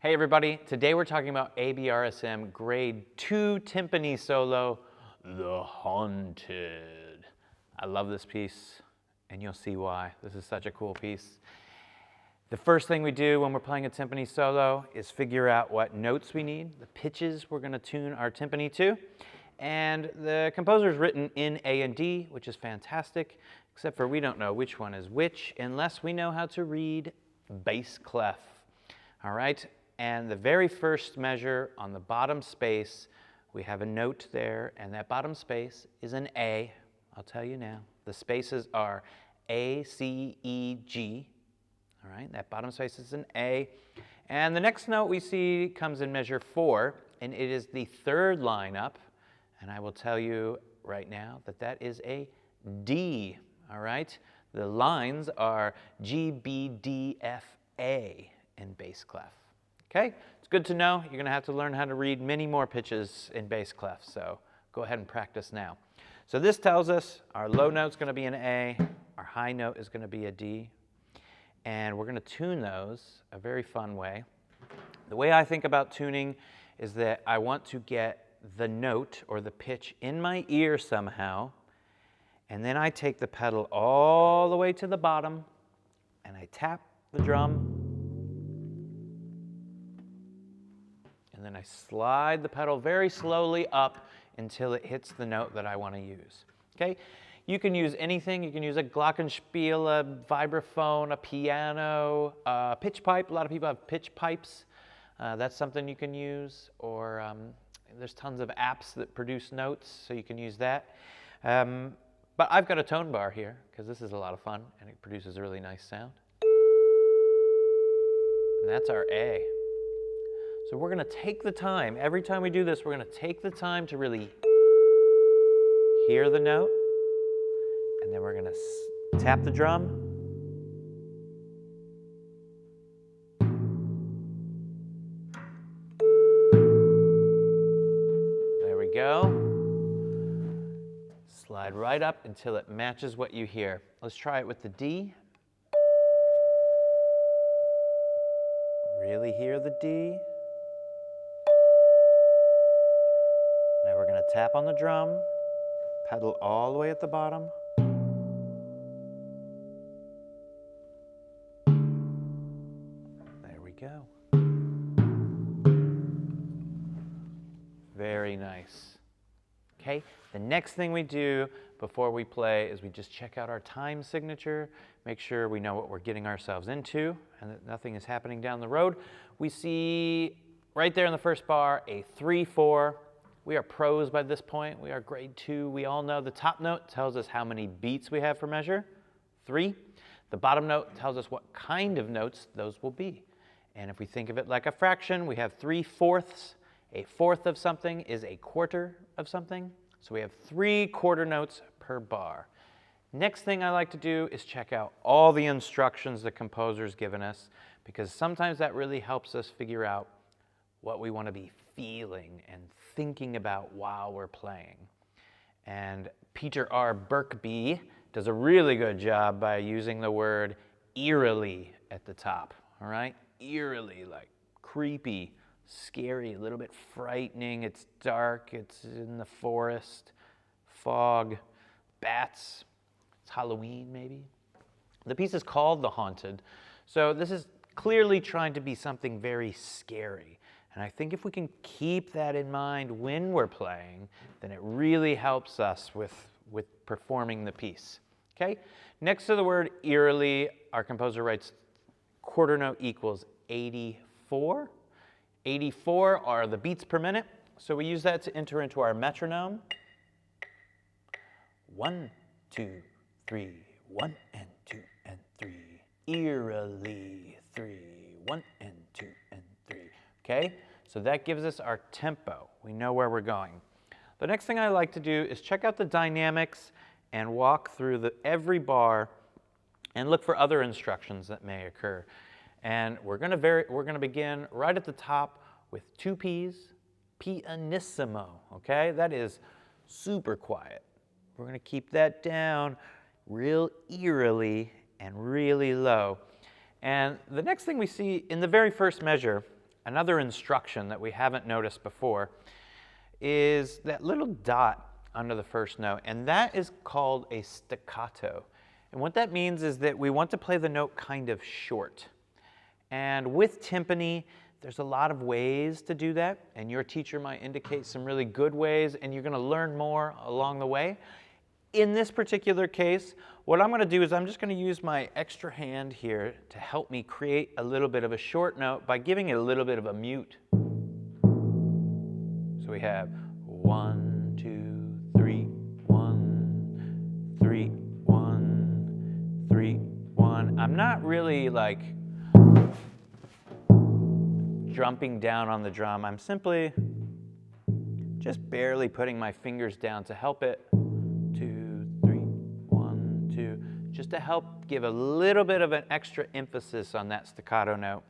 Hey everybody, today we're talking about ABRSM Grade 2 Timpani Solo, The Haunted. I love this piece, and you'll see why. This is such a cool piece. The first thing we do when we're playing a timpani solo is figure out what notes we need, the pitches we're going to tune our timpani to. And the composer's written in A and D, which is fantastic, except for we don't know which one is which unless we know how to read bass clef. All right? And the very first measure on the bottom space, we have a note there, and that bottom space is an A. I'll tell you now. The spaces are A, C, E, G. All right, that bottom space is an A. And the next note we see comes in measure 4, and it is the third line up. And I will tell you right now that that is a D. All right, the lines are G, B, D, F, A in bass clef. Okay, it's good to know. You're going to have to learn how to read many more pitches in bass clef, so go ahead and practice now. So this tells us our low note's going to be an A, our high note is going to be a D, and we're going to tune those a very fun way. The way I think about tuning is that I want to get the note or the pitch in my ear somehow, and then I take the pedal all the way to the bottom, and I tap the drum, and then I slide the pedal very slowly up until it hits the note that I want to use. Okay? You can use anything. You can use a glockenspiel, a vibraphone, a piano, a pitch pipe. A lot of people have pitch pipes. That's something you can use. Or there's tons of apps that produce notes, so you can use that. But I've got a tone bar here, because this is a lot of fun, and it produces a really nice sound. And that's our A. So we're going to take the time, every time we do this, we're going to take the time to really hear the note, and then we're going to tap the drum. There we go. Slide right up until it matches what you hear. Let's try it with the D. Really hear the D. Now we're going to tap on the drum, pedal all the way at the bottom. There we go. Very nice. Okay, the next thing we do before we play is we just check out our time signature, make sure we know what we're getting ourselves into and that nothing is happening down the road. We see right there in the first bar a 3-4. We are pros by this point. We are grade 2. We all know the top note tells us how many beats we have for measure, 3. The bottom note tells us what kind of notes those will be. And if we think of it like a fraction, we have 3/4. A fourth of something is a quarter of something. So we have 3 quarter notes per bar. Next thing I like to do is check out all the instructions the composer's given us, because sometimes that really helps us figure out what we want to be feeling and thinking about while we're playing. And Peter R. Birkby does a really good job by using the word eerily at the top, all right? Eerily, like creepy, scary, a little bit frightening. It's dark, it's in the forest, fog, bats, it's Halloween maybe. The piece is called The Haunted, so this is clearly trying to be something very scary. And I think if we can keep that in mind when we're playing, then it really helps us with performing the piece. Okay? Next to the word eerily, our composer writes quarter note equals 84. 84 are the beats per minute, so we use that to enter into our metronome. 1, 2, 3, 1 and 2 and 3. Eerily 3, 1 and 2 and 3. Okay, so that gives us our tempo. We know where we're going. The next thing I like to do is check out the dynamics and walk through every bar and look for other instructions that may occur. And we're going to begin right at the top with 2 P's, pianissimo. Okay, that is super quiet. We're going to keep that down real eerily and really low. And the next thing we see in the very first measure, another instruction that we haven't noticed before is that little dot under the first note, and that is called a staccato. And what that means is that we want to play the note kind of short. And with timpani, there's a lot of ways to do that, and your teacher might indicate some really good ways, and you're going to learn more along the way. In this particular case, what I'm going to do is I'm just going to use my extra hand here to help me create a little bit of a short note by giving it a little bit of a mute. So we have 1, 2, 3, 1, 3, 1, 3, 1. I'm not really like jumping down on the drum. I'm simply just barely putting my fingers down to help it. 2, 3, 1, 2, just to help give a little bit of an extra emphasis on that staccato note.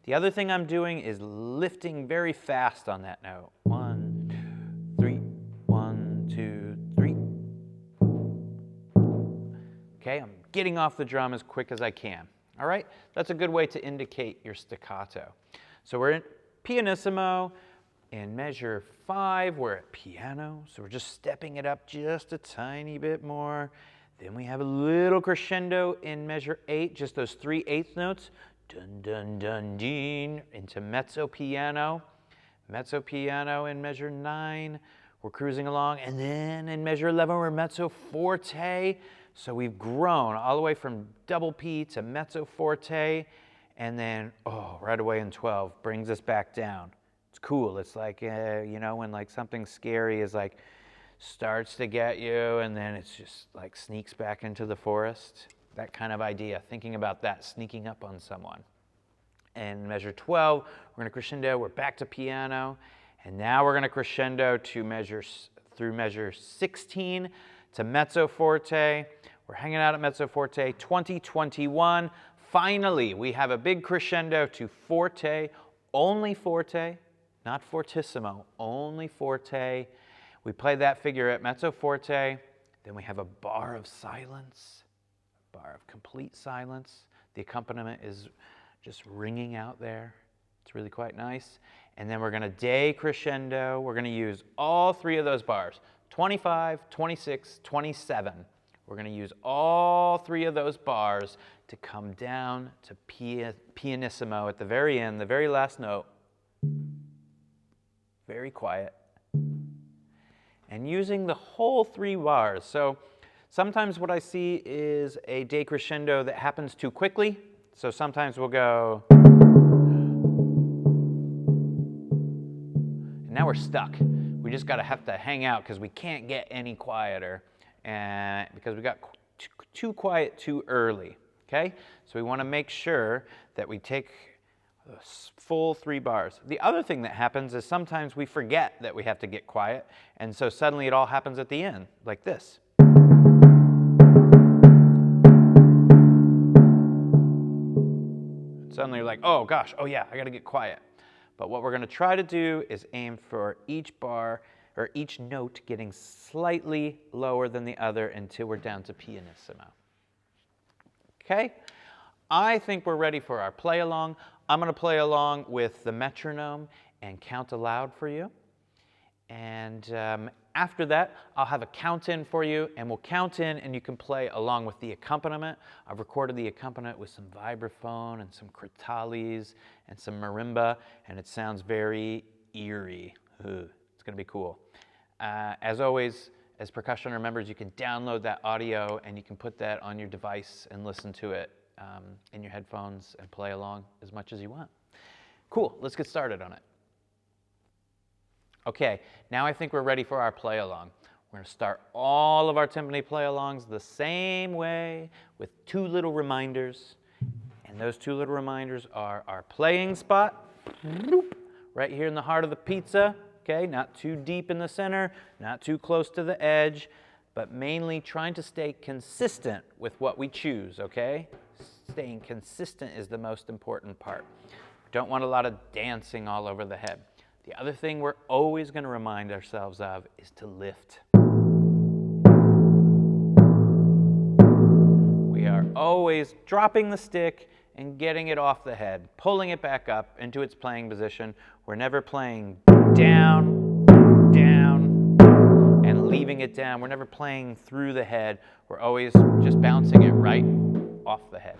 The other thing I'm doing is lifting very fast on that note. 1, 2, 3, 1, 2, 3. Okay, I'm getting off the drum as quick as I can. All right, that's a good way to indicate your staccato. So we're in pianissimo. In measure 5, we're at piano, so we're just stepping it up just a tiny bit more. Then we have a little crescendo in measure 8, just those 3/8 notes. Dun, dun, dun, ding, into mezzo piano. Mezzo piano in measure 9, we're cruising along. And then in measure 11, we're mezzo forte. So we've grown all the way from double P to mezzo forte. And then, right away in 12, brings us back down. It's cool. It's like, you know, when like something scary is like starts to get you and then it's just like sneaks back into the forest. That kind of idea, thinking about that sneaking up on someone. And measure 12, we're going to crescendo. We're back to piano. And now we're going to crescendo to through measure 16 to mezzo forte. We're hanging out at mezzo forte. 2021. Finally, we have a big crescendo to forte, only forte. Not fortissimo, only forte. We play that figure at mezzo forte. Then we have a bar of silence, a bar of complete silence. The accompaniment is just ringing out there. It's really quite nice. And then we're going to decrescendo. We're going to use all 3 of those bars, 25, 26, 27. We're going to use all 3 of those bars to come down to pianissimo at the very end, the very last note. Very quiet, and using the whole 3 bars. So sometimes what I see is a decrescendo that happens too quickly. So sometimes we'll go, and now we're stuck. We just have to hang out because we can't get any quieter, and because we got too quiet too early. Okay, so we want to make sure that we take the full 3 bars. The other thing that happens is sometimes we forget that we have to get quiet, and so suddenly it all happens at the end, like this. Suddenly you're like, oh gosh, oh yeah, I got to get quiet. But what we're going to try to do is aim for each bar, or each note getting slightly lower than the other until we're down to pianissimo. Okay? I think we're ready for our play along. I'm going to play along with the metronome and count aloud for you. And after that, I'll have a count in for you, and we'll count in and you can play along with the accompaniment. I've recorded the accompaniment with some vibraphone and some crotales and some marimba, and it sounds very eerie. It's going to be cool. As always, as percussion members, you can download that audio and you can put that on your device and listen to it in your headphones and play along as much as you want. Cool, let's get started on it. Okay, now I think we're ready for our play along. We're going to start all of our timpani play alongs the same way with 2 little reminders. And those 2 little reminders are our playing spot, right here in the heart of the pizza. Okay, not too deep in the center, not too close to the edge, but mainly trying to stay consistent with what we choose, okay? Staying consistent is the most important part. We don't want a lot of dancing all over the head. The other thing we're always going to remind ourselves of is to lift. We are always dropping the stick and getting it off the head, pulling it back up into its playing position. We're never playing down, down, and leaving it down. We're never playing through the head. We're always just bouncing it right off the head.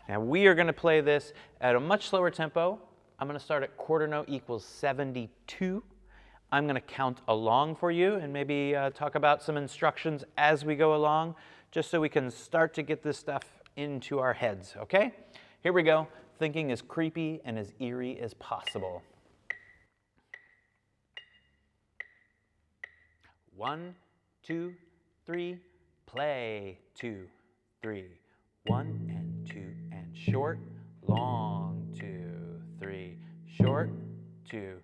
Now we are going to play this at a much slower tempo. I'm going to start at quarter note equals 72. I'm going to count along for you and maybe talk about some instructions as we go along, just so we can start to get this stuff into our heads, okay? Here we go. Thinking as creepy and as eerie as possible. 1, 2, 3, play. 2, 3. 1 and 2 and short, long. 2, 3, short. 2,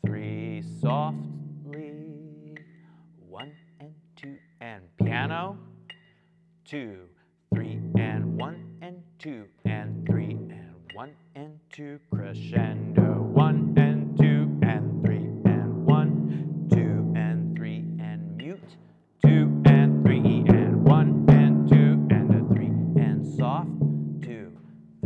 3, softly. 1 and 2 and piano. 2, 3 and 1 and 2 and 3 and 1 and 2 crescendo. 1 and 2 and 3 and 1, 2 and 3 and mute. 2 and 3 and 1 and 2 and a 3 and soft. 2,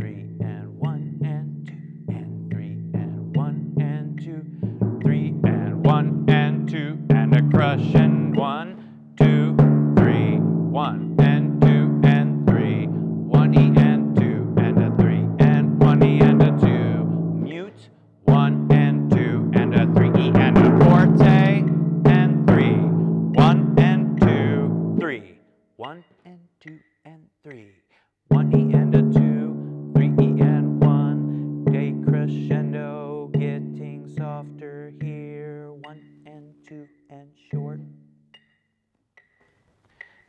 3 and 1 and 2 and 3 and 1 and 2, 3 and 1 and 2 and a crescendo. 1, 2, 3, 1 and 2 and 3, 1 E and 2 and a 3 and 1 E and a 2, mute. 1 and 2 and a 3 E and a forte and 3, 1 and 2, 3, 1 and 2 and 3, 1 E and a 2, 3 E and 1, decrescendo, getting softer here. 1 and 2 and short.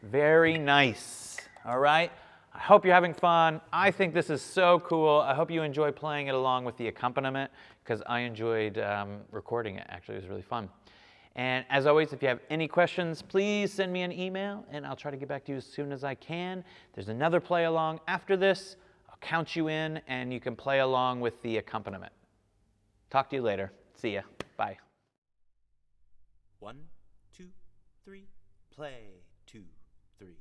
Very nice. All right. I hope you're having fun. I think this is so cool. I hope you enjoy playing it along with the accompaniment, because I enjoyed recording it. Actually, it was really fun. And as always, if you have any questions, please send me an email, and I'll try to get back to you as soon as I can. There's another play along after this. I'll count you in, and you can play along with the accompaniment. Talk to you later. See ya. Bye. 1, 2, 3, play. 2, 3.